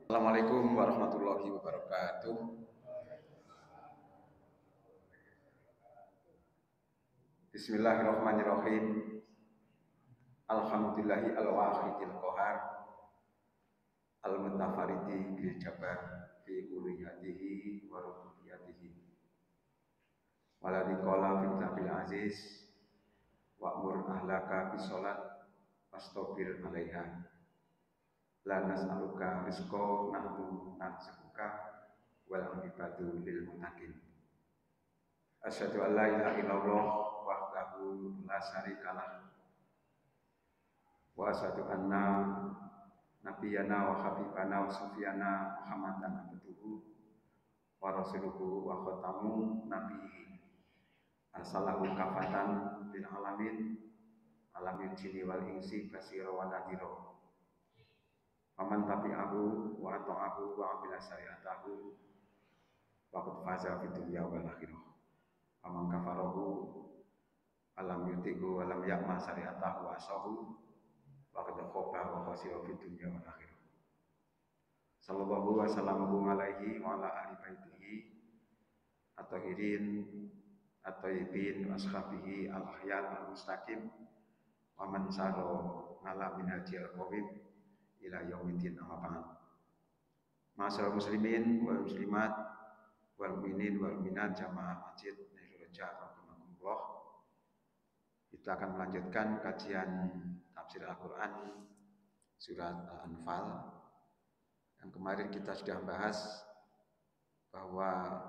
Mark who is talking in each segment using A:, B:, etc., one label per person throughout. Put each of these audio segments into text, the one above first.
A: Assalamualaikum warahmatullahi wabarakatuh. Bismillahirrahmanirrahim. Alhamdulillahi al-wahidil qahar al-mutafaridi bil jabar fi uluhiyatihi wa rububiyatihi. Waladi qala fi kitabil aziz wa'mur ahlaka bis salat wastabir 'alaiha. La nas'aluka rizqa nahnu narzuquka wal 'aqibatu lil muttaqin. Asyhadu an la ilaha illallah wahdahu la syarikalah wa asyhadu anna nabiyyana wa habibana wa sufyana Muhammadan abduhu wa rasuluhu wa khatamu nabiyyin arsalahu kafatan lil alamin alamil jinni wal insi basira wa nadhira. Faman tabi'ahu wa ata'ahu wa amila syari'atahu faqad faza fid dunya wal akhirah. Faman kafarahu alam yutiku alam yakma syari'atahu wa asahu faqad khaba wa khasira fid dunya wal akhirah. Sallallahu wa sallamu alaihi wa ala ali baitihi at-tahirin at-tayyibin wa ashabihi al-ahyar al-mustaqim wa man sara ala minhajil qawim ila yaumiddin amma ba'd. Ma'asyiral muslimin wal muslimat wal mu'minin wal mu'minat jamaah masjid Nairul Raja rahimakumullah. Kita akan melanjutkan kajian tafsir Al-Qur'an surat Al-Anfal. Yang kemarin kita sudah bahas bahwa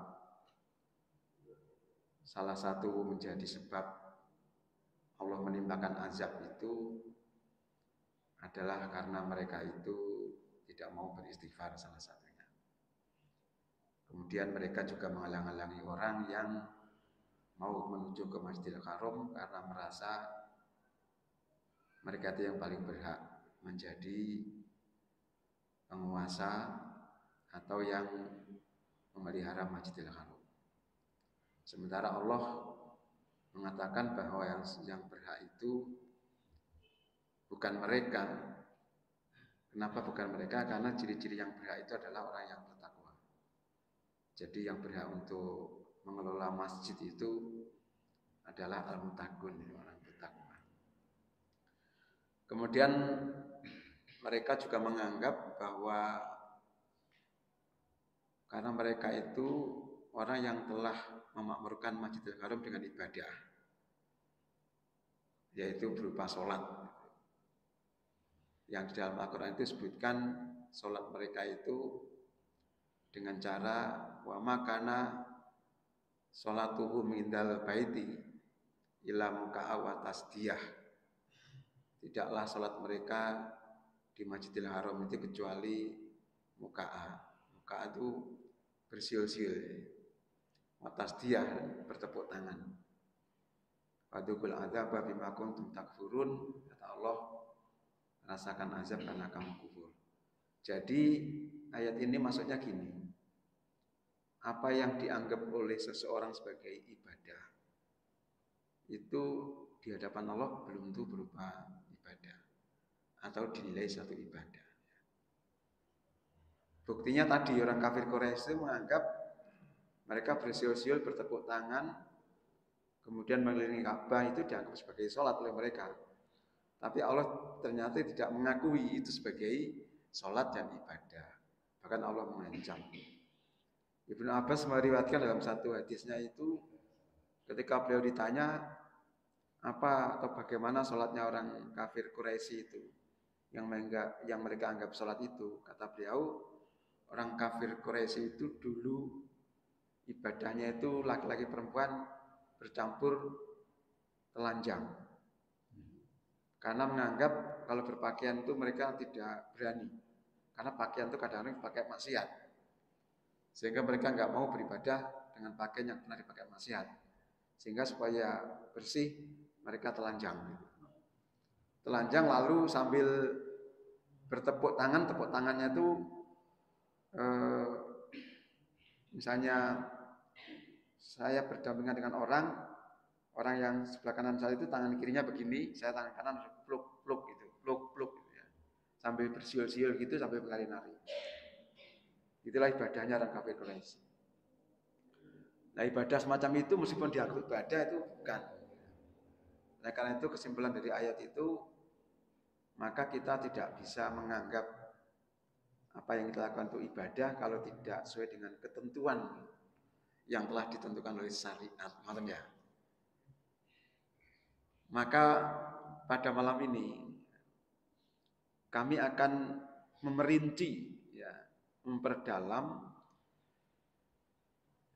A: salah satu menjadi sebab Allah menimpakan azab itu adalah karena mereka itu tidak mau beristighfar salah satunya. Kemudian mereka juga menghalang-halangi orang yang mau menuju ke Masjidil Haram karena merasa mereka itu yang paling berhak menjadi penguasa atau yang memelihara Masjidil Haram. Sementara Allah mengatakan bahwa yang berhak itu bukan mereka. Kenapa bukan mereka? Karena ciri-ciri yang berhak itu adalah orang yang bertakwa. Jadi yang berhak untuk mengelola masjid itu adalah al-muttaqun, orang bertakwa. Kemudian mereka juga menganggap bahwa karena mereka itu orang yang telah memakmurkan Masjidil Haram dengan ibadah, yaitu berupa sholat. Yang di dalam Al-Quran itu disebutkan sholat mereka itu dengan cara wa makana sholatuhum indal baiti ila muka'a wa tasdiyah. Tidaklah sholat mereka di Masjidil Haram itu kecuali muka'a. Muka'a itu bersiul-siul, wa tasdiyah, bertepuk tangan. Fadukul adzaba bima kuntum takfurun, kata Allah, rasakan azab karena kamu kufur. Jadi ayat ini maksudnya gini, apa yang dianggap oleh seseorang sebagai ibadah itu di hadapan Allah belum tentu berupa ibadah atau dinilai satu ibadah. Buktinya tadi orang kafir Quraisy menganggap mereka bersiul-siul, bertepuk tangan, kemudian mengelilingi Ka'bah itu dianggap sebagai sholat oleh mereka. Tapi Allah ternyata tidak mengakui itu sebagai sholat dan ibadah. Bahkan Allah mengancam. Ibnu Abbas meriwayatkan dalam satu hadisnya itu, ketika beliau ditanya apa atau bagaimana sholatnya orang kafir Quraisy itu yang mereka anggap sholat itu, kata beliau, orang kafir Quraisy itu dulu ibadahnya itu laki-laki perempuan bercampur telanjang. Karena menganggap kalau berpakaian itu mereka tidak berani. Karena pakaian itu kadang-kadang dipakai maksiat. Sehingga mereka nggak mau beribadah dengan pakaian yang pernah dipakai maksiat. Sehingga supaya bersih mereka telanjang. Telanjang lalu sambil bertepuk tangan, tepuk tangannya itu misalnya saya berdampingan dengan orang yang sebelah kanan saya itu tangan kirinya begini, saya tangan kanan pluk gitu ya. Sambil bersiul-siul gitu sambil berlari-lari. Itulah ibadahnya orang kafir Quraisy. Nah, ibadah semacam itu meskipun dianggap ibadah itu bukan. Nah, karena itu kesimpulan dari ayat itu, maka kita tidak bisa menganggap apa yang kita lakukan itu ibadah kalau tidak sesuai dengan ketentuan yang telah ditentukan oleh syariat. Malam ya. Maka pada malam ini kami akan memerinci, ya, memperdalam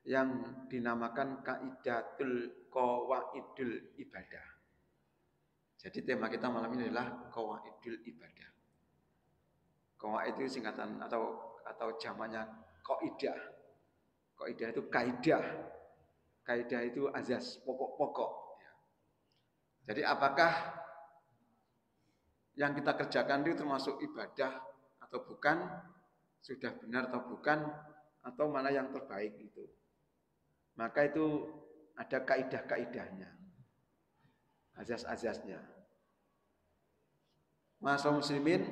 A: yang dinamakan kaidatul qawaidul ibadah. Jadi tema kita malam ini adalah qawaidul ibadah. Qawaid itu singkatan atau jamannya qaidah. Qaidah itu kaidah. Kaidah itu azas, pokok-pokok. Jadi apakah yang kita kerjakan itu termasuk ibadah atau bukan, sudah benar atau bukan, atau mana yang terbaik itu. Maka itu ada kaidah-kaidahnya, azas-azasnya. Masa muslimin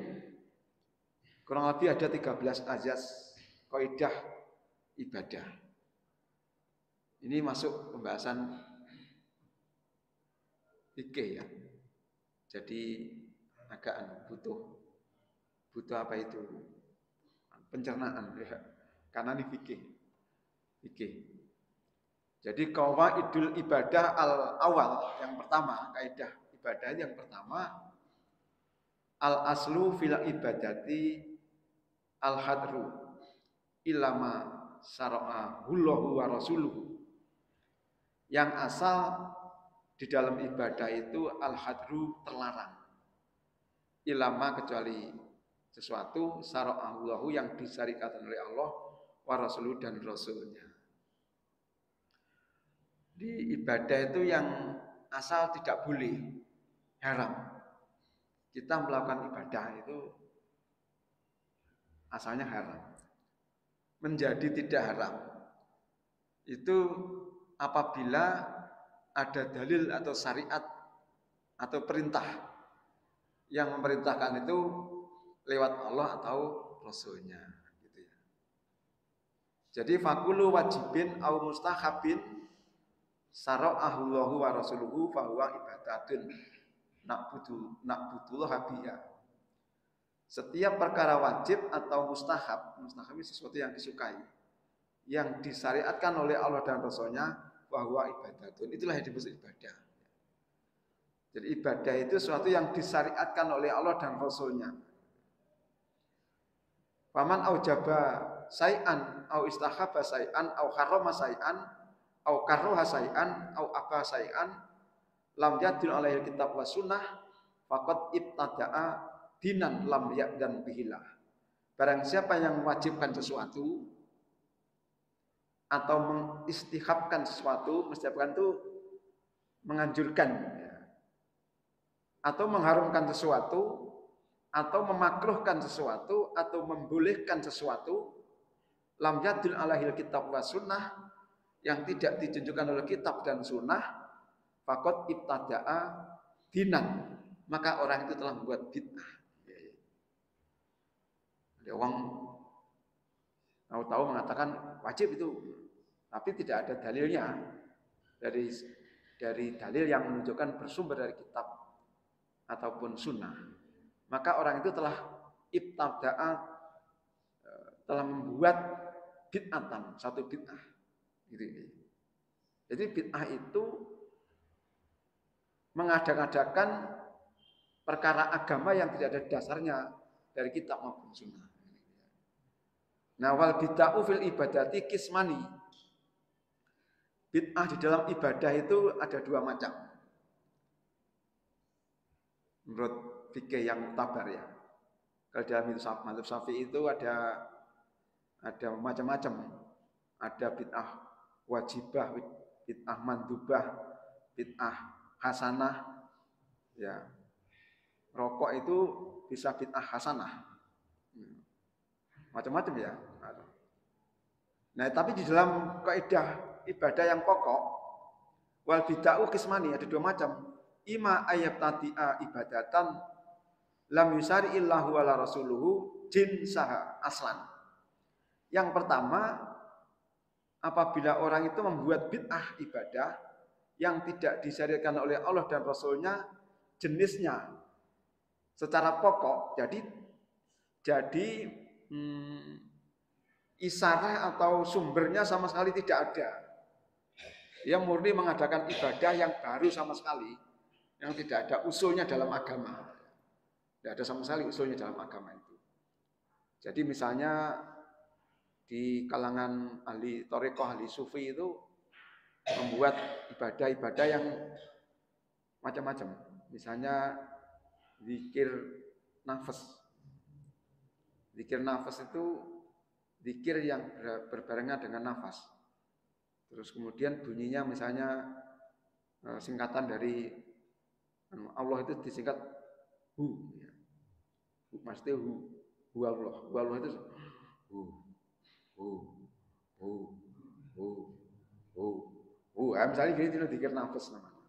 A: kurang lebih ada 13 azas kaidah ibadah. Ini masuk pembahasan fikih ya. Jadi agak butuh apa itu? Pencernaan ya. Karena ini fikih. Jadi qawaidul ibadah al-awal, yang pertama, kaidah ibadah yang pertama, al-aslu fil ibadati al-hadru ilama syara'ahullahu wa rasuluhu. Yang asal di dalam ibadah itu al-hadru terlarang. Ilama kecuali sesuatu syara'ahullahu yang disyariatkan oleh Allah wa rasuluhu dan rasulnya. Di ibadah itu yang asal tidak boleh, haram. Kita melakukan ibadah itu asalnya haram. Menjadi tidak haram itu apabila ada dalil atau syariat atau perintah yang memerintahkan itu lewat Allah atau Rasulnya, gitu ya. Jadi fakulu wajibin au mustahabin syara'ahullahu wa rasuluhu fahuwa ibadatun na'budullah biha. Setiap perkara wajib atau mustahab itu sesuatu yang disukai, yang disyariatkan oleh Allah dan Rasulnya, bahwa ibadatun, itulah yang disebut ibadah. Jadi ibadah itu sesuatu yang disyariatkan oleh Allah dan Rasulnya. Faman aujaba say'an au istahaba say'an au harrama say'an au karroha say'an au aba say'an lam yadil alaihi kitab wa sunnah faqad ibtada'a dinan lam ya'dan bihilah. Barang siapa yang mewajibkan sesuatu atau mengistihabkan sesuatu, mengistihabkan itu menganjurkan, ya, atau mengharumkan sesuatu, atau memakruhkan sesuatu, atau membolehkan sesuatu, lam yadil alaihi kitab wa sunnah, yang tidak ditunjukkan oleh kitab dan sunnah, faqad ibtada'a dinan, maka orang itu telah membuat bid'ah. Ada orang tahu-tahu mengatakan wajib itu, tapi tidak ada dalilnya dari dalil yang menunjukkan bersumber dari kitab ataupun sunnah. Maka orang itu telah ibtada'a, telah membuat bid'atan, satu bid'ah. Gitu. Jadi bid'ah itu mengada-ngadakan perkara agama yang tidak ada dasarnya dari kitab maupun sunnah. Nah, wal bid'ah fil ibadati kismani. Bid'ah di dalam ibadah itu ada dua macam. Menurut fikih yang muktabar ya. Kalau dalam mazhab Syafi'i itu ada macam-macam. Ada bid'ah wajibah, bid'ah mandubah, bid'ah hasanah. Ya. Rokok itu bisa bid'ah hasanah. Macam-macam ya. Nah, tapi di dalam kaidah ibadah yang pokok, wal bid'ah kismani, ada dua macam. Ima ayat tati'a ibadatan lam yusari illahu ala rasuluhu jinsaha aslan. Yang pertama, apabila orang itu membuat bid'ah ibadah yang tidak disyariatkan oleh Allah dan Rasulnya, jenisnya secara pokok, jadi isarah atau sumbernya sama sekali tidak ada. Dia murni mengadakan ibadah yang baru sama sekali, yang tidak ada usulnya dalam agama. Tidak ada sama sekali usulnya dalam agama itu. Jadi misalnya di kalangan ahli thariqah, ahli sufi itu membuat ibadah-ibadah yang macam-macam. Misalnya zikir nafas. Zikir nafas itu zikir yang berbarengan dengan nafas. Terus kemudian bunyinya misalnya singkatan dari Allah itu disingkat hu. Maksudnya hu Allah. Hu Allah itu misalnya gini itu zikir nafas namanya.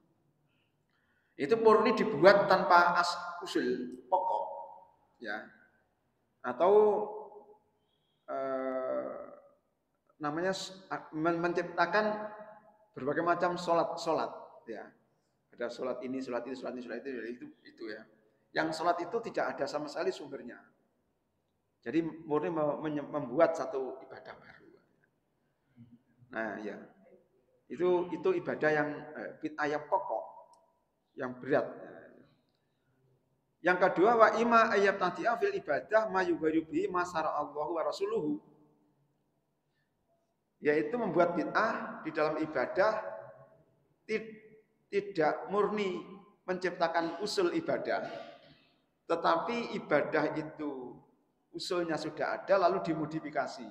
A: Itu murni dibuat tanpa usul pokok, ya. Atau namanya menciptakan berbagai macam sholat, ya. Ada sholat ini, sholat itu, sholat ini, sholat itu ya. Yang sholat itu tidak ada sama sekali sumbernya. Jadi murni membuat satu ibadah baru. Nah, ya. Itu ibadah yang bid'ah yang pokok, yang berat. Yang kedua, wa ima ayat tadi'a fil ibadah ma yughayyiru bihi ma syara'allahu wa rasuluhu. Yaitu membuat bid'ah di dalam ibadah tidak murni menciptakan usul ibadah, tetapi ibadah itu usulnya sudah ada lalu dimodifikasi.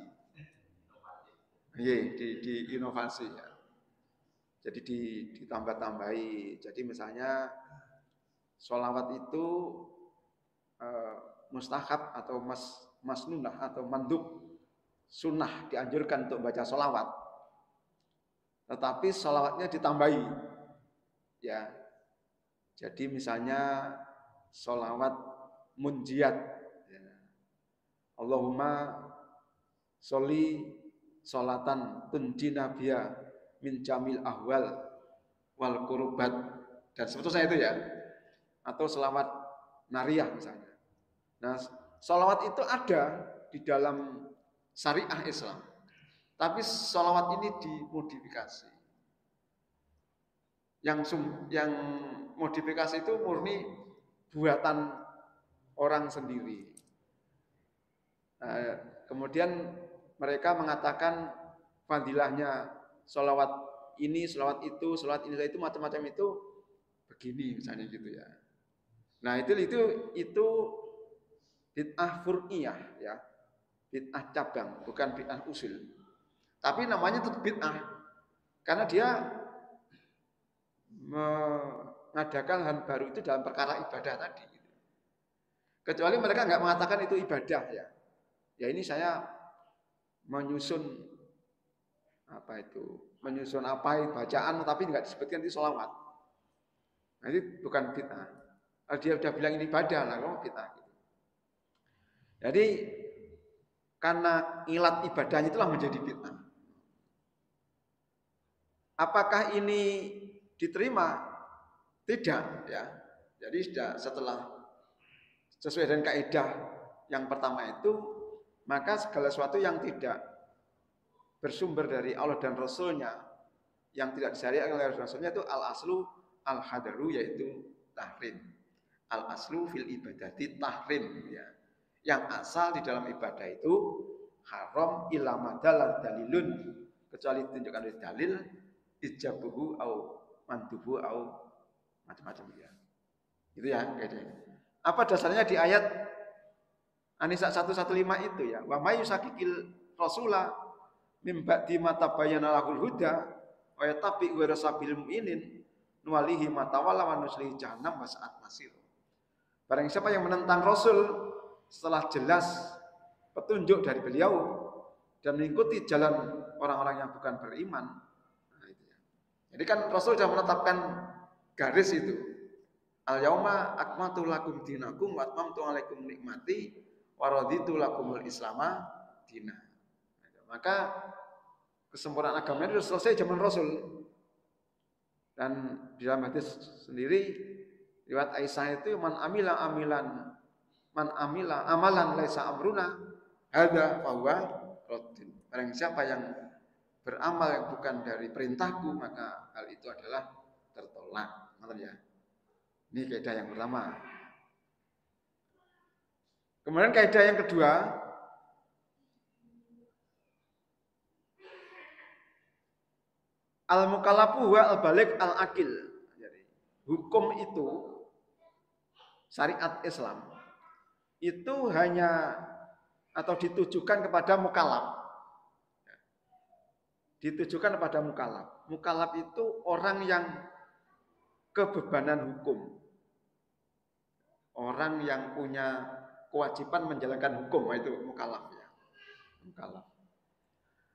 A: Di inovasi ya. Jadi ditambah-tambahi. Jadi misalnya sholawat itu mustahab atau masnunah atau mandub, sunnah, dianjurkan untuk baca sholawat. Tetapi sholawatnya ditambahi. Ya. Jadi misalnya sholawat munjiat. Ya. Allahumma sholli sholatan tunjina biha min jamil ahwal wal kurubat dan seterusnya itu ya. Atau sholawat nariyah misalnya. Nah, sholawat itu ada di dalam syariah Islam. Tapi sholawat ini dimodifikasi. Yang modifikasi itu murni buatan orang sendiri. Kemudian mereka mengatakan fadilahnya sholawat ini, sholawat itu, macam-macam itu begini misalnya gitu ya. Nah itu bid'ah fur'iyah ya, bid'ah cabang, bukan bid'ah usul. Tapi namanya tetap bid'ah karena dia mengadakan hal baru itu dalam perkara ibadah tadi. Kecuali mereka nggak mengatakan itu ibadah ya. Ya ini saya menyusun bacaan tapi nggak disebutkan itu sholawat. Nah, itu bukan bid'ah. Kalau dia sudah bilang ini ibadah lah, kalau bid'ah gitu. Jadi karena ilat ibadahnya itulah menjadi bid'ah. Apakah ini diterima? Tidak ya. Jadi setelah sesuai dengan kaidah yang pertama itu, maka segala sesuatu yang tidak bersumber dari Allah dan Rasulnya, yang tidak disyariatkan oleh Rasulnya itu al-aslu al-hadaru, yaitu tahrim. Al-aslu fil ibadati tahrim ya. Yang asal di dalam ibadah itu haram illa madalal dalilun, kecuali ditunjukkan oleh dalil ijabuhu au mandubu au macam-macam ya. Itu ya kayaknya. Apa dasarnya di ayat An-Nisa 115 itu ya. Wa may yusakikil rasula mim ba'di ma tabayyana lahul huda wa yattabi ghayra sabilil mu'minin nuwalihi ma tawalla wa nuslihi jahannam wa sa'at masir. Barang siapa yang menentang Rasul setelah jelas petunjuk dari beliau dan mengikuti jalan orang-orang yang bukan beriman. Nah, itu ya. Jadi kan Rasul sudah menetapkan garis itu. Al-yauma akmaltu lakum dinakum wa atmamtu alaikum nikmati wa raditu lakumul islama dina. Nah,
B: Maka kesempurnaan agama itu selesai zaman Rasul. Dan di dalam hadis sendiri riwayat Aisyah itu man amila amalan laisa amruna hadza fahuwa raddun. Barang siapa yang beramal yang bukan dari perintahku maka hal itu adalah tertolak. Maksudnya ini kaidah yang pertama. Kemudian kaidah yang kedua, al-mukallafu wa al-baligh al-akil. Jadi, hukum itu syariat Islam itu hanya atau ditujukan kepada mukallaf. Ditujukan kepada mukallaf. Mukallaf itu orang yang kebebanan hukum. Orang yang punya kewajiban menjalankan hukum, itu mukallaf ya. Mukallaf.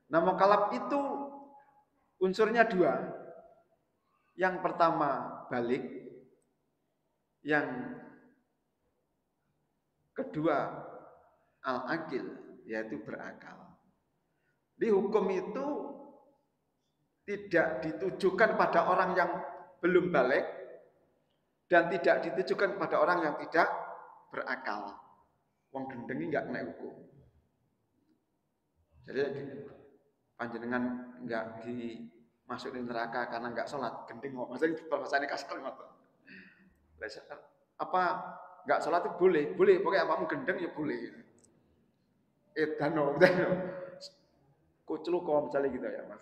B: Nah, mukallaf itu unsurnya dua. Yang pertama balik, yang kedua al-akil, yaitu berakal. Di hukum itu tidak ditujukan pada orang yang belum balik dan tidak ditujukan pada orang yang tidak berakal. Wong gendengi nggak kena hukum. Jadi panjenengan nggak dimasukin neraka karena nggak sholat, gendeng kok. Maksudnya bahasanya kasar ngoten. Apa nggak sholat itu boleh, pokoknya apamu gendeng ya boleh. Dano, kuclu kok misalnya gitu ya mas.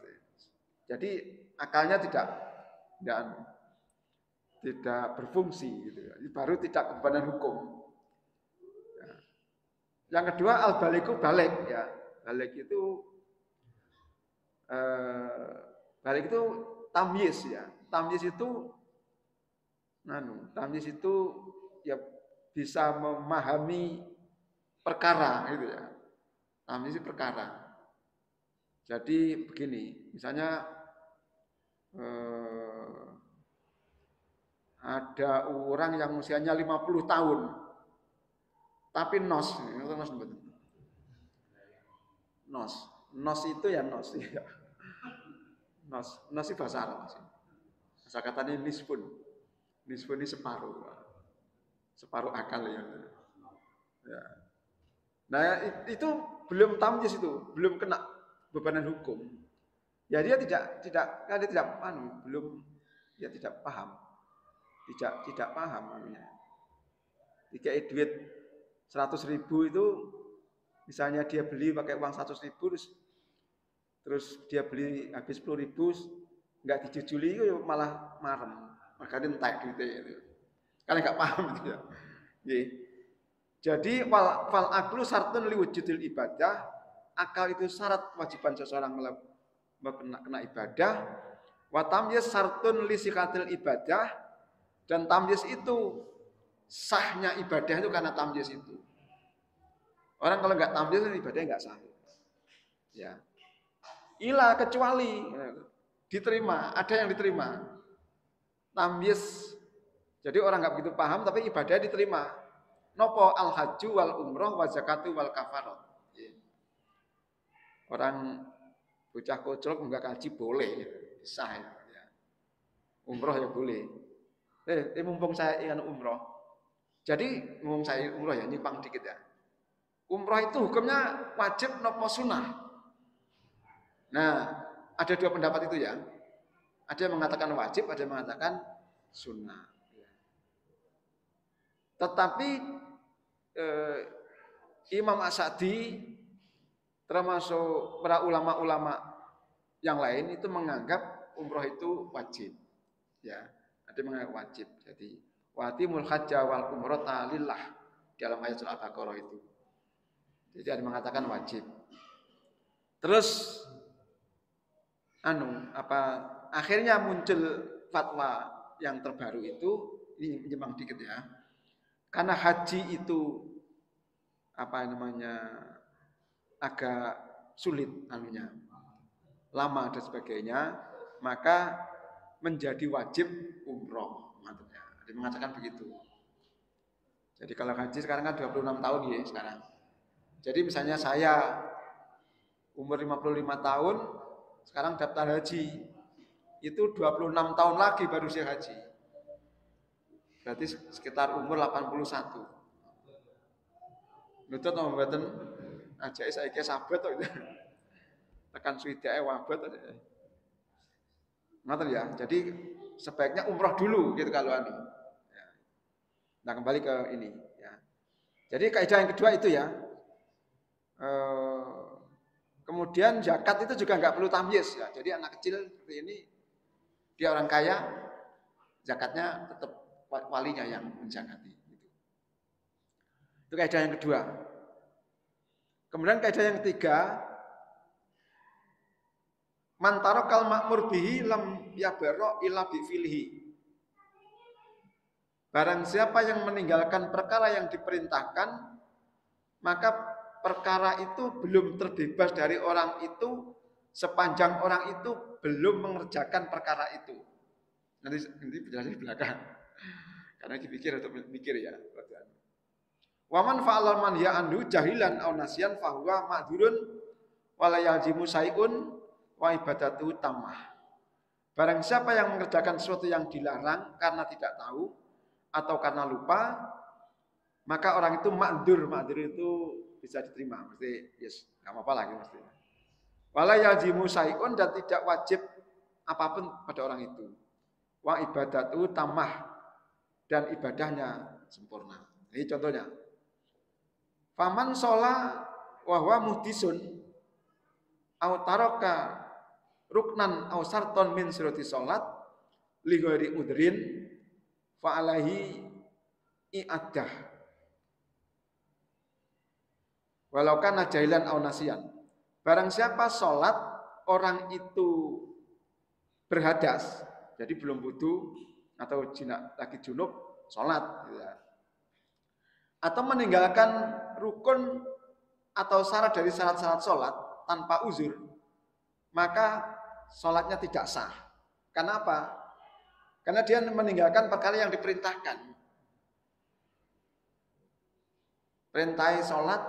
B: Jadi akalnya tidak berfungsi gitu ya. Baru tidak kebebanan hukum. Ya. Yang kedua al-baliku balik ya. Balik itu tamyiz ya. Tamyiz itu ya bisa memahami perkara gitu ya. Tamyiz itu perkara. Jadi begini, misalnya ada orang yang usianya 50 tahun tapi nos itu ya nos ya. Nos itu bahasa Arab. Bahasa katanya nisfun ini separuh akal ya. Nah itu belum tamyiz, itu belum kena bebanan hukum. Ya dia tidak paham. Tidak paham namanya. Dikai duit 100.000 itu misalnya dia beli pakai uang 100.000 terus dia beli habis 10.000 nggak dijujuli itu malah marem. Makanya entek duitnya itu. Kalian nggak paham gitu ya. Jadi fal aqlu syartun liwujudil ibadah. Akal itu syarat kewajiban seseorang kena ibadah. Wa tamyiz syartun li sikatil ibadah, dan tamyiz itu sahnya ibadah itu karena tamyiz itu. Orang kalau nggak tamyiz ibadahnya nggak sah. Ya. Ila kecuali diterima, ada yang diterima. Tamyiz. Jadi orang nggak begitu paham tapi ibadahnya diterima. Nopo al haju wal umroh wa zakatu wal kafarat. Orang bocah kocok enggak kaji boleh, sah ya. Umroh ya boleh. Mumpung saya ingin umroh. Jadi mumpung saya umroh ya, nyimpang dikit ya. Umroh itu hukumnya wajib nopo sunnah. Nah, ada dua pendapat itu ya. Ada yang mengatakan wajib, ada yang mengatakan sunnah. Tetapi Imam As-Sa'di termasuk para ulama-ulama yang lain itu menganggap umroh itu wajib. Ya, ada yang menganggap wajib. Jadi watimul hajja wal umrata lillah dalam ayat surah Al-Baqarah itu. Jadi ada yang mengatakan wajib. Terus akhirnya muncul fatwa yang terbaru itu, ini menyimpang dikit ya. Karena haji itu agak sulit lama dan sebagainya, maka menjadi wajib umroh. Maksudnya, dia mengatakan begitu. Jadi kalau haji sekarang kan 26 tahun ya sekarang. Jadi misalnya saya umur 55 tahun, sekarang daftar haji. Itu 26 tahun lagi baru usia haji. Berarti sekitar umur 81. Nutut sama mboten ajake saiki sahabat to. Tekan swidake wabot. Ngoten ya. Jadi sebaiknya umroh dulu gitu kalau anu. Ya. Nah, kembali ke ini ya. Jadi kaidah yang kedua itu ya. Kemudian zakat itu juga nggak perlu tamyiz ya. Jadi anak kecil seperti ini dia orang kaya, zakatnya tetap walinya yang menzakati. Itu kaidah yang kedua. Kemudian kaidah yang ketiga, man tarakal ma'mur bihi lam yabarra illa bi filhi. Barang siapa yang meninggalkan perkara yang diperintahkan, maka perkara itu belum terbebas dari orang itu sepanjang orang itu belum mengerjakan perkara itu. Nanti penjelasan di belakang. Karena dipikir atau mikir ya. Waman fa'alal manhiya anhu jahilan aw nasyan fahuwa ma'dzurun wala yalzimu syai'un wa ibadatu tammah. Barang siapa yang mengerjakan sesuatu yang dilarang karena tidak tahu atau karena lupa, maka orang itu ma'dzur. Ma'dzur itu bisa diterima, mesti yes, enggak apa-apa lagi mesti. Wala yalzimu syai'un, dan tidak wajib apapun pada orang itu. Wa ibadatu tammah, dan ibadahnya sempurna. Ini contohnya. Faman sholat wa huwa muhdisun au taraka ruknan au sarton min syuruti sholat li ghairi udrin fa alaihi i'adah walau kana jahilan au nasiyan. Barang siapa sholat orang itu berhadas, jadi belum wudu atau lagi junub sholat ya. Atau meninggalkan rukun atau syarat dari syarat-syarat sholat tanpa uzur, maka sholatnya tidak sah. Karena apa? Karena dia meninggalkan perkara yang diperintahkan. Perintah sholat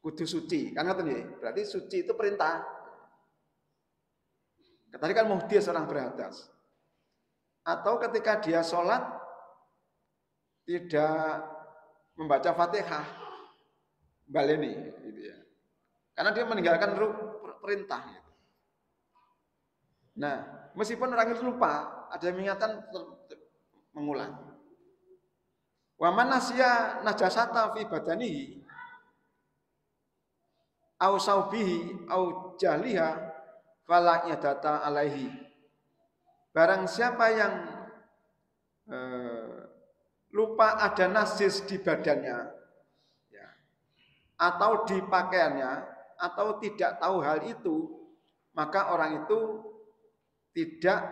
B: kudu suci, kan ngerti ya? Berarti suci itu perintah. Tadi kan muhdis orang berhadas. Atau ketika dia sholat tidak membaca Fatihah, baleni gitu ya. Karena dia meninggalkan perintah gitu. Nah, meskipun orang itu lupa, ada yang mengingatkan mengulang. Wa man nasiya najasata fi badanihi au saubihi au jaliha fala yadata alaihi. Barang siapa yang lupa ada najis di badannya ya, atau di pakaiannya, atau tidak tahu hal itu, maka orang itu tidak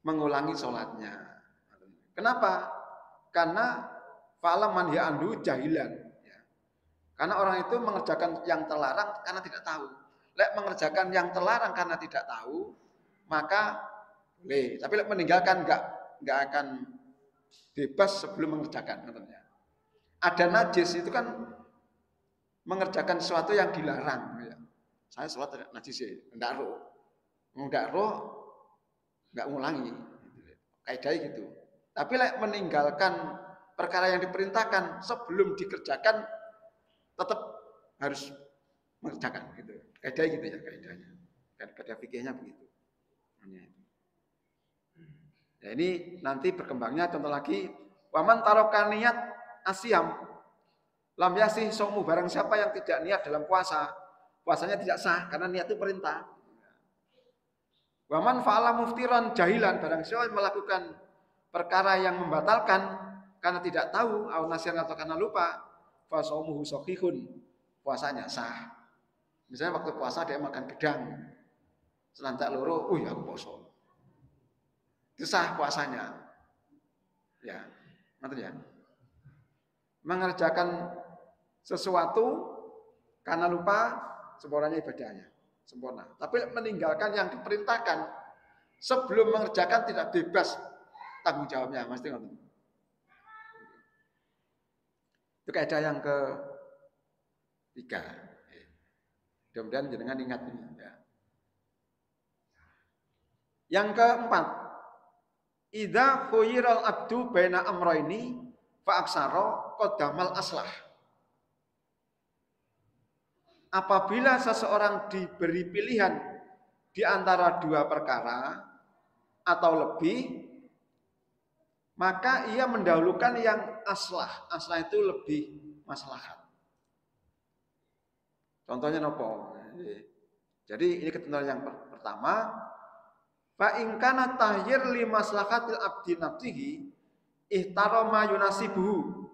B: mengulangi sholatnya. Kenapa? Karena fa'ala man ya'andu jahilan ya. Karena orang itu mengerjakan yang terlarang karena tidak tahu. Lek mengerjakan yang terlarang karena tidak tahu, maka boleh. Tapi lek meninggalkan enggak akan bebas sebelum mengerjakan. Ada najis itu kan mengerjakan sesuatu yang dilarang. Saya sholat najis ya, enggak roh, enggak ngulangi. Kaidahnya gitu. Tapi meninggalkan perkara yang diperintahkan sebelum dikerjakan tetap harus mengerjakan. Gitu. Kaidahnya gitu ya, kaidahnya. Kaidah fikihnya begitu. Ya, ini nanti berkembangnya contoh lagi, waman tarokan niat asyam lam yasih somu. Barang siapa yang tidak niat dalam puasa, puasanya tidak sah karena niat itu perintah. Waman fa'ala muftiran jahilan, barang siapa yang melakukan perkara yang membatalkan karena tidak tahu au nasyan atau karena lupa, fa shaumuhu sahihun, puasanya sah. Misalnya waktu puasa dia makan gedang selantak loro, aku poso. Itu sah puasanya. Ya, ngerti ya? Mengerjakan sesuatu karena lupa, sempurnanya ibadahnya, sempurna. Tapi meninggalkan yang diperintahkan sebelum mengerjakan tidak bebas tanggung jawabnya, mesti ngerti. Itu kaidah yang ketiga. Mudah-mudahan jenengan ingat ini ya. Yang keempat, idza khuyiral abdu baina amrayni fa aksara qaddamal aslah. Apabila seseorang diberi pilihan di antara dua perkara atau lebih, maka ia mendahulukan yang aslah. Aslah itu lebih maslahat. Contohnya nopo. Jadi ini ketentuan yang pertama, fa in kana tahyir li maslahatil abdi nafsihi ihtarama yunasibuhu.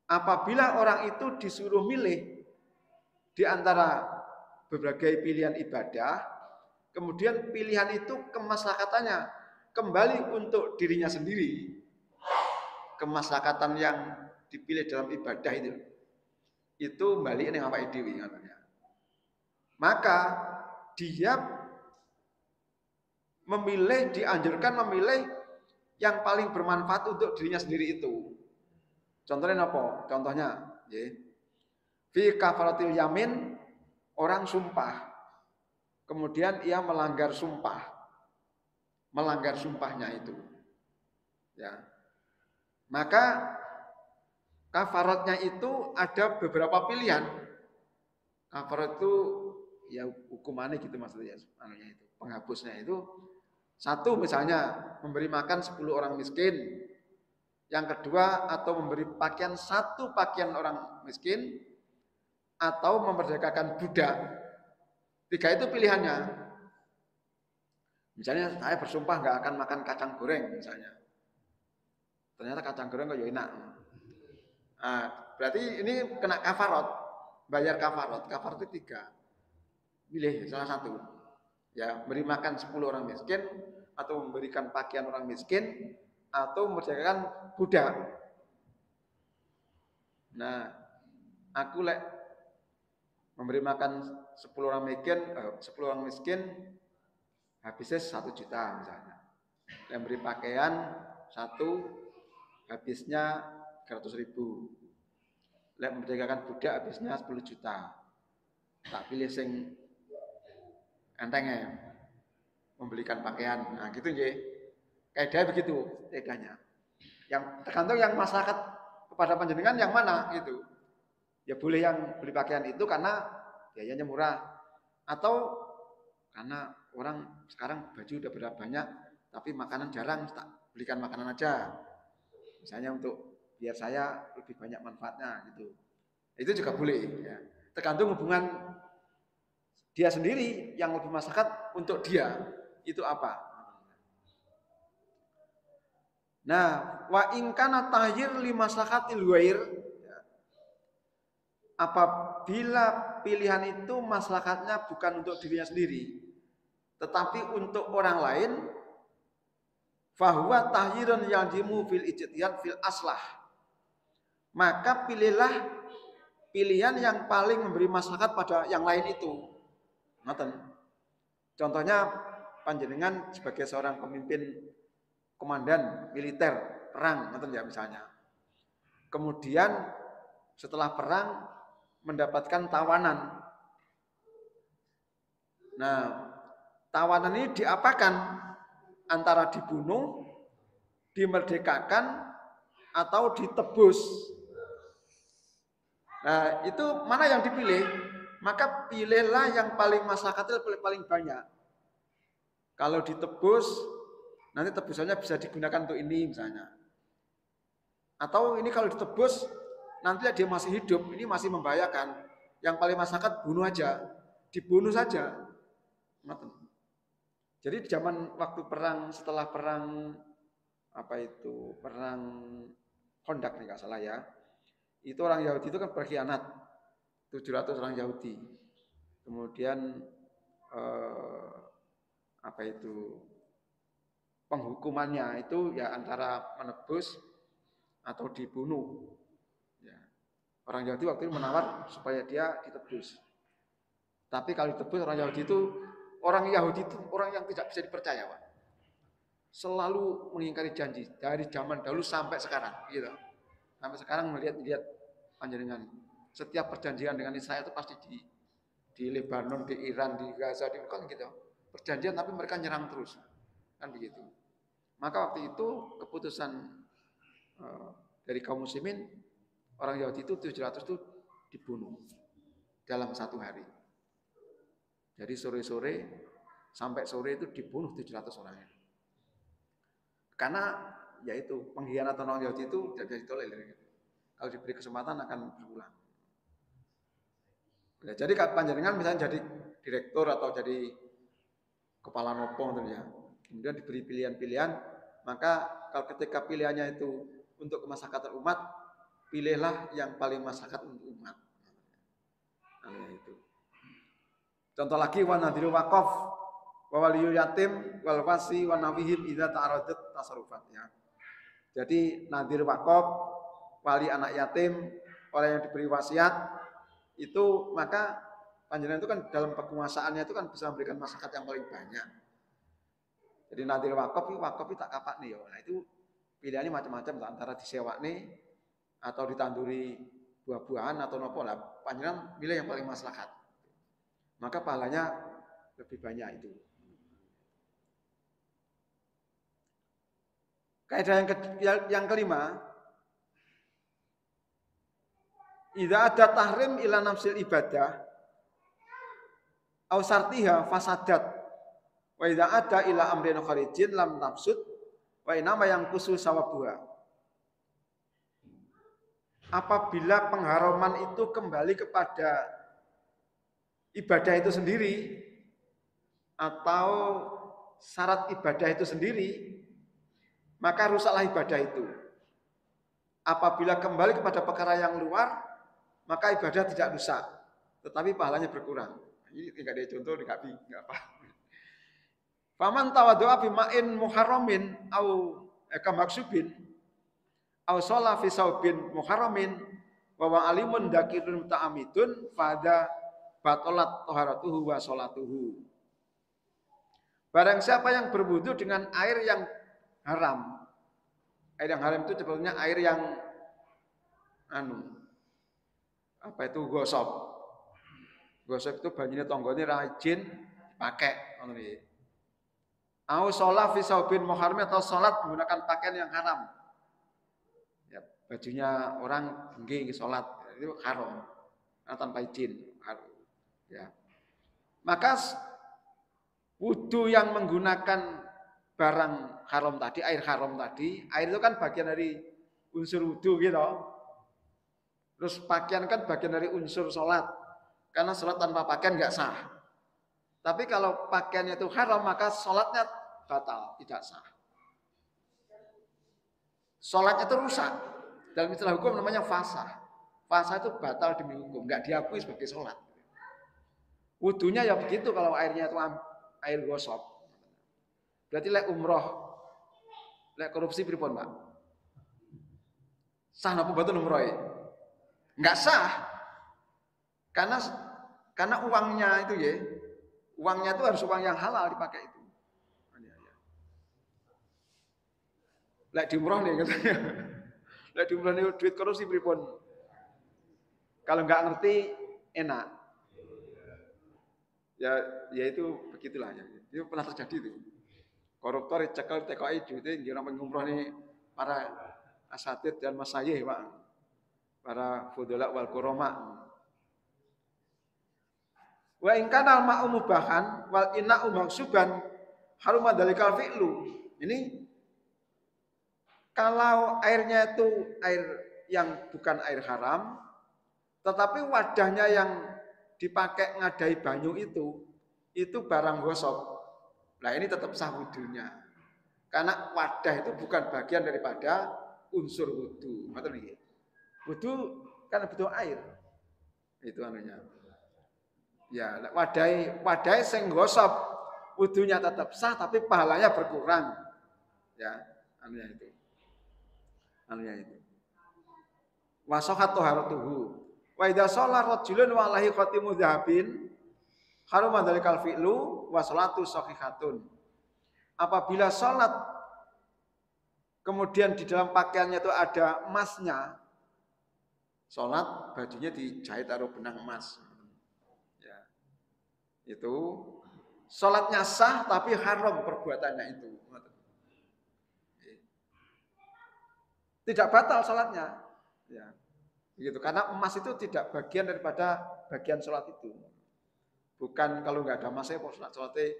B: Apabila orang itu disuruh milih di antara berbagai pilihan ibadah, kemudian pilihan itu kemaslahatannya kembali untuk dirinya sendiri. Kemaslahatan yang dipilih dalam ibadah itu kembali ning awake dhewe katanya. Maka dia dianjurkan memilih yang paling bermanfaat untuk dirinya sendiri itu. Contohnya apa? Contohnya, fi kafaratil yamin, orang sumpah. Kemudian ia melanggar sumpahnya itu. Ya. Maka kafaratnya itu ada beberapa pilihan. Kafarat itu ya hukumannya gitu maksudnya, itu penghapusnya itu. Satu misalnya memberi makan 10 orang miskin. Yang kedua atau memberi pakaian 1 pakaian orang miskin atau memerdekakan budak. 3 itu pilihannya. Misalnya saya bersumpah nggak akan makan kacang goreng misalnya. Ternyata kacang goreng kok ya enak. Nah, berarti ini kena kafarat, bayar kafarat. Kafarat itu 3. Pilih salah satu. Ya, beri makan 10 orang miskin atau memberikan pakaian orang miskin atau memerdekakan budak. Nah, aku memberi makan 10 orang miskin habisnya 1 juta misalnya. Memberi pakaian 1 habisnya 300.000. Memerdekakan budak habisnya 10 juta. Tak pilih sing entengnya membelikan pakaian. Nah, gitu nggih. Kaidahnya begitu, kaidahnya. Yang tergantung yang masyarakat kepada panjenengan yang mana gitu. Ya boleh yang beli pakaian itu karena biayanya murah atau karena orang sekarang baju udah berapa banyak tapi makanan jarang, tak belikan makanan aja. Misalnya untuk biar saya lebih banyak manfaatnya gitu. Itu juga boleh ya. Tergantung hubungan dia sendiri yang lebih maslahat untuk dia itu apa. Nah, wa in kana tahyir li maslahatil ghair, apabila pilihan itu maslahatnya bukan untuk dirinya sendiri tetapi untuk orang lain, fahuwa tahyirun yajimu fil ijtihad fil aslah. Maka pilihlah pilihan yang paling memberi maslahat pada yang lain itu. Ngoten. Contohnya panjenengan sebagai seorang pemimpin komandan militer perang, ngoten ya misalnya. Kemudian setelah perang mendapatkan tawanan. Nah, tawanan ini diapakan? Antara dibunuh, dimerdekakan, atau ditebus. Nah, itu mana yang dipilih? Maka pilihlah yang paling maslahatnya paling banyak. Kalau ditebus, nanti tebusannya bisa digunakan untuk ini misalnya. Atau ini kalau ditebus, nanti dia masih hidup, ini masih membahayakan. Yang paling maslahat bunuh aja, dibunuh saja. Jadi di zaman waktu perang, setelah perang perang Khandaq nih nggak salah ya. Itu orang Yahudi itu kan berkhianat, 700 orang Yahudi. Kemudian penghukumannya itu ya antara menebus atau dibunuh. Ya. Orang Yahudi waktu itu menawar supaya dia ditebus. Tapi kalau ditebus orang Yahudi itu orang yang tidak bisa dipercaya, Pak. Selalu mengingkari janji dari zaman dahulu sampai sekarang, gitu. Sampai sekarang melihat panjenengan. setiap perjanjian dengan Israel itu pasti di Lebanon, di Iran, di Gaza, di kan gitu. Perjanjian tapi mereka nyerang terus. Kan begitu. Maka waktu itu keputusan dari kaum muslimin, orang Yahudi itu 700 itu dibunuh dalam satu hari. Jadi sore-sore sampai sore itu dibunuh 700 orang. Karena yaitu pengkhianatan orang Yahudi itu tidak bisa ditolerir. Kalau diberi kesempatan akan berulang. Ya, jadi panjenengan misalnya jadi direktur atau jadi kepala nopo ya. Kemudian diberi pilihan-pilihan, maka kalau ketika pilihannya itu untuk kemaslahatan umat, pilihlah yang paling maslahat untuk umat. Nah, itu. Contoh lagi wanadiru waqaf wa waliyul yatim wal wasi wa nawihim idza ta'aradat tasarrufat ya. Jadi nadir waqaf, wali anak yatim, orang yang diberi wasiat itu maka panjenengan itu kan dalam penguasaannya itu kan bisa memberikan maslahat yang paling banyak. Jadi nadir waqaf itu tak kapak nih ya. Nah itu pilihannya macam-macam antara disewa nih atau ditanduri buah-buahan atau nopo lah. Panjenengan pilih yang paling maslahat. Maka pahalanya lebih banyak itu. Kaidah yang kelima, idza ada tahrim ila nafsil ibadah au sartiha fasadat wa idza ada ila amrin kharijin lam nafsud wa inama yang khusus sawabuha. Apabila pengharaman itu kembali kepada ibadah itu sendiri atau syarat ibadah itu sendiri, maka rusaklah ibadah itu. Apabila kembali kepada perkara yang luar, maka ibadah tidak rusak, tetapi pahalanya berkurang. Ini tidak ada contoh, tidak apa. Faman tawaddu'a bima'in muharramin au kamaksubin au sholla fi saubin muharramin wa alimun dakirun ta'amidun fada batolat toharatuhu wa sholatuhu. Barang siapa yang berwudu dengan air yang haram. Air yang haram itu sebetulnya air yang gosok. Gosok itu banyune tanggane rajin dipakai ngono iki. Au sholat fi saubin muharram atau sholat menggunakan pakaian yang haram. Ya, bajunya orang nggih sholat itu haram. Tanpa izin. Ya. Maka wudu yang menggunakan barang haram tadi, air haram tadi, air itu kan bagian dari unsur wudu gitu. Terus pakaian kan bagian dari unsur sholat. Karena sholat tanpa pakaian nggak sah. Tapi kalau pakaiannya itu haram, maka sholatnya batal, tidak sah. Sholatnya itu rusak. Dalam istilah hukum namanya fasah. Fasah itu batal demi hukum, nggak diakui sebagai sholat. Wudunya ya begitu kalau airnya itu air gosok. Berarti lek umroh, lek korupsi pripun, Pak? Sah napa mboten umroh? Enggak sah. Karena uangnya itu ya, uangnya itu harus uang yang halal dipakai itu. Lek di umroh nih katanya. Lek di umroh nih duit korupsi pripun? Kalau enggak ngerti enak. Ya itu begitulah ya. Itu pernah terjadi itu. Koruptor cekel TKI duitnya ngira ngumroh nih para asatid dan masyayikh, Pak. Para fudala wal kurama. Wa in kana al-ma'u mubahan wal inna'u maksuban haruma dalikal fi'lu. Ini kalau airnya itu air yang bukan air haram, tetapi wadahnya yang dipakai ngadai banyu itu barang gosok. Nah ini tetap sah wudunya. Karena wadah itu bukan bagian daripada unsur wudu. Maksudnya ini. Wudu kan butuh air. Itu anunya. Ya, wadai sing gosok wudunya tetap sah tapi pahalanya berkurang. Ya, anunya itu. Anunya itu. Wa sohat toharatuhu. Wa idza shalla rajulun wa alaihi khatimu dzahabin haruma dzalikal fi'lu wa sholatu shahihatun. Apabila salat kemudian di dalam pakaiannya itu ada emasnya, sholat bajunya dijahit taruh benang emas. Ya. Itu sholatnya sah tapi haram perbuatannya itu. Tidak batal sholatnya. Ya. Begitu. Karena emas itu tidak bagian daripada bagian sholat itu. Bukan kalau nggak ada emasnya, sholatnya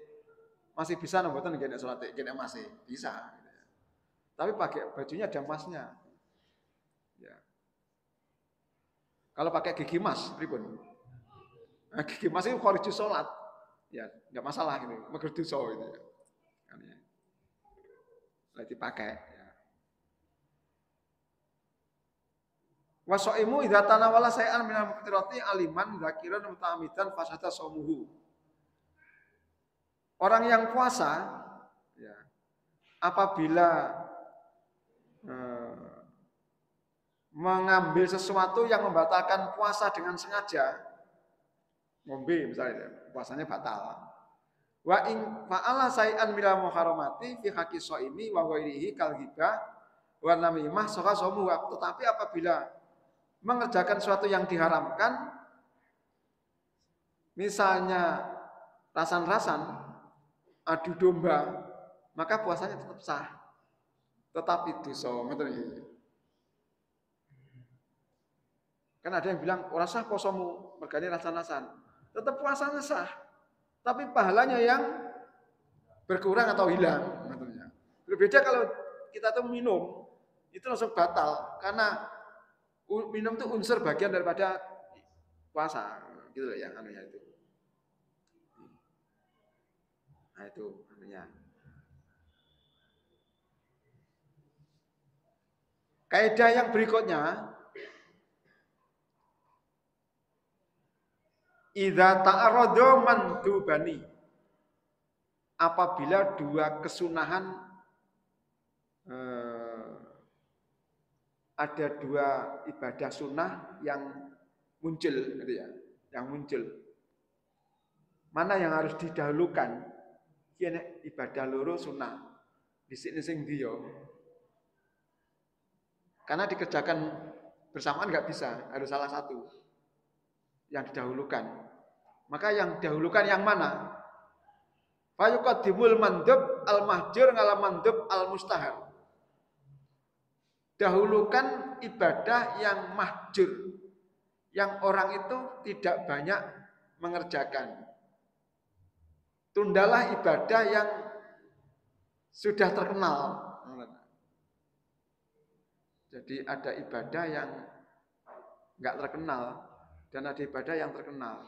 B: masih bisa nombotan gini sholatnya, gini emasnya bisa. Tapi pakai bajunya ada emasnya. Ya. Kalau pakai gigi emas, ribun. Nah, gigi emas itu khariju sholat. Ya, nggak masalah gitu. Megerdu so itu. Ya. Nah, dipakai. Ya. Wasoimu idza tanawala say'an minal muqtirati aliman dzakiran muta'ammidan fasada shaumuhu. Orang yang puasa ya, apabila mengambil sesuatu yang membatalkan puasa dengan sengaja, ngombe misalnya, puasanya batal. Wa in fa'ala say'an minal muharramati fi haqqi shaimi wa ghairihi kal ghibah wa namimah sahha shaumuhu. Tetapi apabila mengerjakan sesuatu yang diharamkan, misalnya rasan-rasan, adu domba, maka puasanya tetap sah. Tetapi dosa, kan ada yang bilang ora sah posomu, mergane rasan-rasan. Tetap puasanya sah. Tapi pahalanya yang berkurang atau hilang, berbeda kalau kita tuh minum, itu langsung batal karena minum itu unsur bagian daripada puasa, gitu loh yang anunya itu. Nah itu anunya. Kaidah yang berikutnya, idza ta'arada mandubani, apabila dua kesunahan ada dua ibadah sunnah yang muncul gitu ya, yang muncul. Mana yang harus didahulukan? Ini ibadah loro sunnah. Di sini sing dia. Karena dikerjakan bersamaan nggak bisa, harus salah satu yang didahulukan. Maka yang didahulukan yang mana? Fayuqaddimul mandub al-mahjur ngala mandub al-mustahab. Dahulukan ibadah yang mahjur, yang orang itu tidak banyak mengerjakan. Tundalah ibadah yang sudah terkenal. Jadi ada ibadah yang nggak terkenal dan ada ibadah yang terkenal.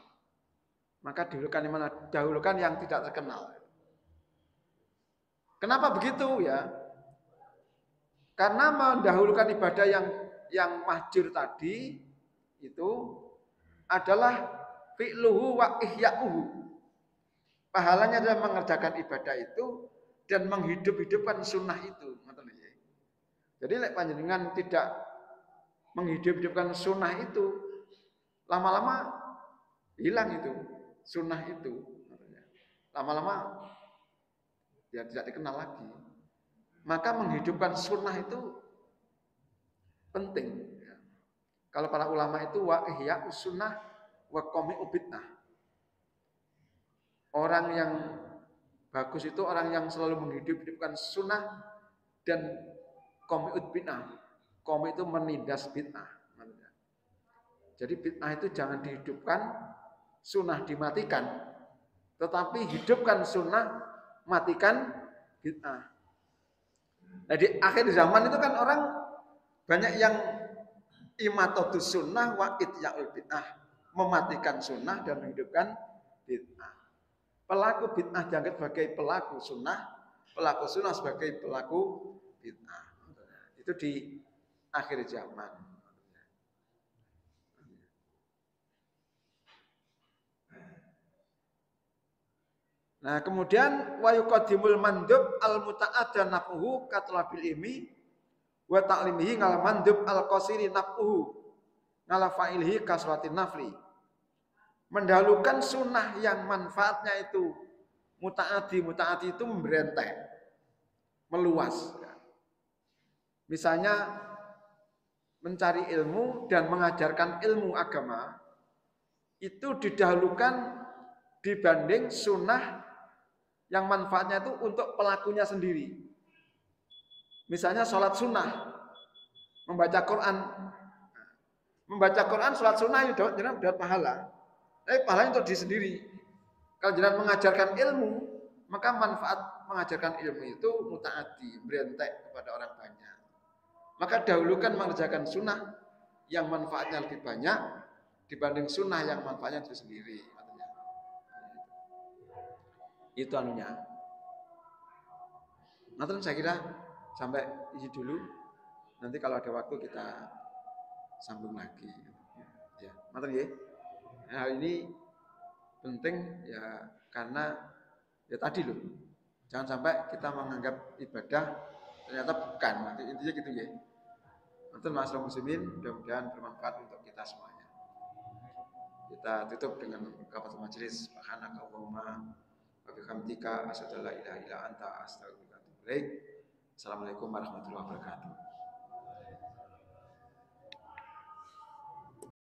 B: Maka dahulukan yang mana? Dahulukan yang tidak terkenal. Kenapa begitu ya? Karena mendahulukan ibadah yang mahjur tadi itu adalah fi'luhu wa ihya'uhu. Pahalanya adalah mengerjakan ibadah itu dan menghidup-hidupkan sunnah itu. Jadi panjenengan tidak menghidup-hidupkan sunnah itu, lama-lama hilang itu sunnah itu. Lama-lama ya tidak dikenal lagi. Maka menghidupkan sunnah itu penting. Kalau para ulama itu wa ihya'us sunnah wa qami'u bid'ah. Orang yang bagus itu orang yang selalu menghidup-hidupkan sunnah dan qami'ud bid'ah. Qami itu menindas bid'ah. Jadi bid'ah itu jangan dihidupkan, sunnah dimatikan. Tetapi hidupkan sunnah, matikan bid'ah. Nah di akhir zaman itu kan orang banyak yang imatatus sunnah wa itya'ul bid'ah, mematikan sunnah dan menghidupkan bid'ah. Pelaku bid'ah dianggap sebagai pelaku sunnah sebagai pelaku bid'ah. Itu di akhir zaman. Nah, kemudian wa yuqaddimul mandub al muta'adda naf'uhu katlabil ilmi wa ta'limihi ngala mandub al qasiri naf'uhu ngala fa'ilihi kasratin nafli. Mendahulukan sunnah yang manfaatnya itu muta'addi itu memberentek, meluas. Misalnya mencari ilmu dan mengajarkan ilmu agama itu didahulukan dibanding sunnah yang manfaatnya itu untuk pelakunya sendiri. Misalnya sholat sunnah, membaca Quran. Membaca Quran, sholat sunnah itu dapat pahala. Tapi pahalanya untuk diri sendiri. Kalau jangan mengajarkan ilmu, maka manfaat mengajarkan ilmu itu mutaati, berentek kepada orang banyak. Maka dahulukan mengerjakan sunnah yang manfaatnya lebih banyak dibanding sunnah yang manfaatnya itu sendiri. Itu anunya. Nanti saya kira sampai ini dulu. Nanti kalau ada waktu kita sambung lagi. Ya, nanti ya. Hal ini penting ya karena ya tadi loh. Jangan sampai kita menganggap ibadah ternyata bukan. Nanti intinya gitu ya. Nanti masyarakat muslimin mudah-mudahan bermanfaat untuk kita semuanya. Kita tutup dengan kafatul majelis. Subhanakallahumma wa bihamdika asyhadu an la ilaha illa anta astaghfiruka wa atubu ilaik. Assalamualaikum warahmatullahi wabarakatuh.